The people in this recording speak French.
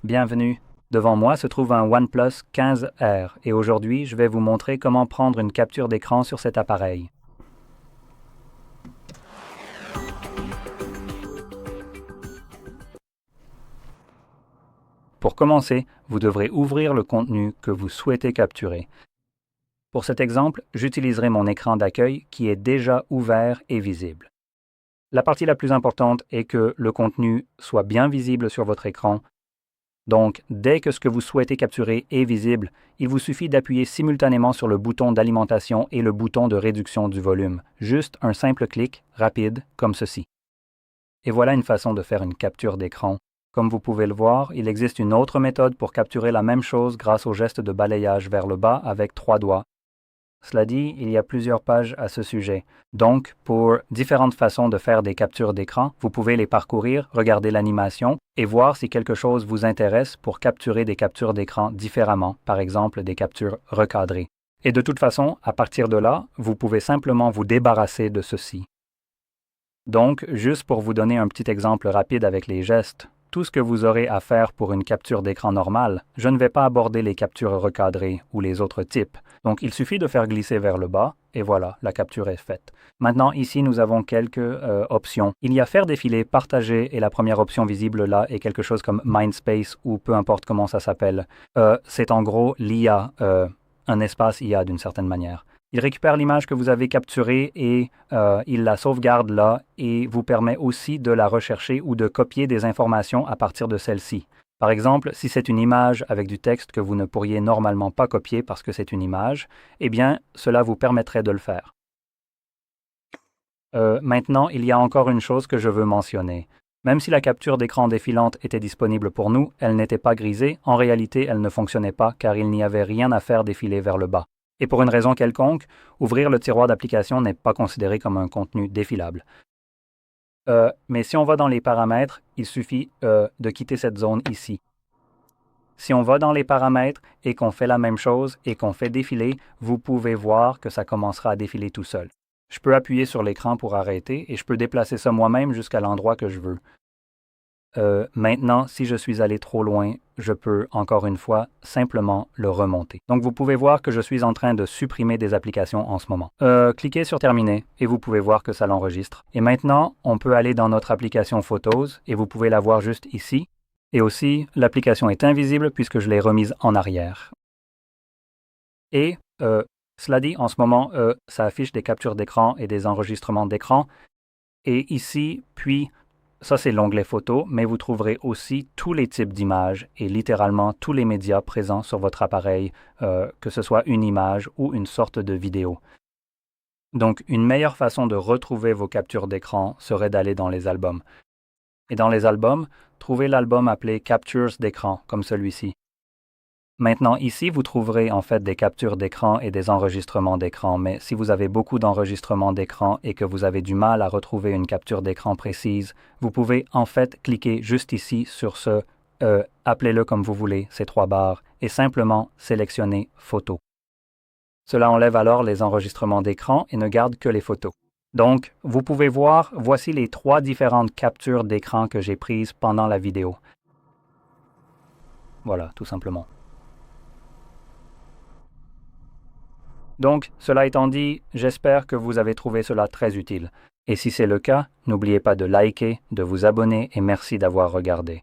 Bienvenue. Devant moi se trouve un OnePlus 15R et aujourd'hui je vais vous montrer comment prendre une capture d'écran sur cet appareil. Pour commencer, vous devrez ouvrir le contenu que vous souhaitez capturer. Pour cet exemple, j'utiliserai mon écran d'accueil qui est déjà ouvert et visible. La partie la plus importante est que le contenu soit bien visible sur votre écran. Donc, dès que ce que vous souhaitez capturer est visible, il vous suffit d'appuyer simultanément sur le bouton d'alimentation et le bouton de réduction du volume. Juste un simple clic rapide comme ceci. Et voilà une façon de faire une capture d'écran. Comme vous pouvez le voir, il existe une autre méthode pour capturer la même chose grâce au geste de balayage vers le bas avec 3 doigts. Cela dit, il y a plusieurs pages à ce sujet. Donc, pour différentes façons de faire des captures d'écran, vous pouvez les parcourir, regarder l'animation et voir si quelque chose vous intéresse pour capturer des captures d'écran différemment, par exemple des captures recadrées. Et de toute façon, à partir de là, vous pouvez simplement vous débarrasser de ceci. Donc, juste pour vous donner un petit exemple rapide avec les gestes, tout ce que vous aurez à faire pour une capture d'écran normale, je ne vais pas aborder les captures recadrées ou les autres types. Donc, il suffit de faire glisser vers le bas et voilà, la capture est faite. Maintenant, ici, nous avons quelques options. Il y a faire défiler, partager et la première option visible là est quelque chose comme Mindspace ou peu importe comment ça s'appelle. C'est en gros l'IA, un espace IA d'une certaine manière. Il récupère l'image que vous avez capturée et il la sauvegarde là et vous permet aussi de la rechercher ou de copier des informations à partir de celle-ci. Par exemple, si c'est une image avec du texte que vous ne pourriez normalement pas copier parce que c'est une image, eh bien, cela vous permettrait de le faire. Maintenant, il y a encore une chose que je veux mentionner. Même si la capture d'écran défilante était disponible pour nous, elle n'était pas grisée, en réalité elle ne fonctionnait pas car il n'y avait rien à faire défiler vers le bas. Et pour une raison quelconque, ouvrir le tiroir d'application n'est pas considéré comme un contenu défilable. Mais si on va dans les paramètres, il suffit de quitter cette zone ici. Si on va dans les paramètres et qu'on fait la même chose et qu'on fait défiler, vous pouvez voir que ça commencera à défiler tout seul. Je peux appuyer sur l'écran pour arrêter et je peux déplacer ça moi-même jusqu'à l'endroit que je veux. Maintenant, si je suis allé trop loin, je peux, encore une fois, simplement le remonter. Donc, vous pouvez voir que je suis en train de supprimer des applications en ce moment. Cliquez sur Terminer et vous pouvez voir que ça l'enregistre. Et maintenant, on peut aller dans notre application Photos et vous pouvez la voir juste ici. Et aussi, l'application est invisible puisque je l'ai remise en arrière. Et, cela dit, en ce moment, ça affiche des captures d'écran et des enregistrements d'écran. Et ici, puis, ça, c'est l'onglet Photos, mais vous trouverez aussi tous les types d'images et littéralement tous les médias présents sur votre appareil, que ce soit une image ou une sorte de vidéo. Donc, une meilleure façon de retrouver vos captures d'écran serait d'aller dans les albums. Et dans les albums, trouvez l'album appelé Captures d'écran, comme celui-ci. Maintenant, ici, vous trouverez en fait des captures d'écran et des enregistrements d'écran, mais si vous avez beaucoup d'enregistrements d'écran et que vous avez du mal à retrouver une capture d'écran précise, vous pouvez en fait cliquer juste ici sur ce appelez-le comme vous voulez, ces 3 barres, et simplement sélectionner Photo. Cela enlève alors les enregistrements d'écran et ne garde que les photos. Donc, vous pouvez voir, voici les 3 différentes captures d'écran que j'ai prises pendant la vidéo. Voilà, tout simplement. Donc, cela étant dit, j'espère que vous avez trouvé cela très utile. Et si c'est le cas, n'oubliez pas de liker, de vous abonner et merci d'avoir regardé.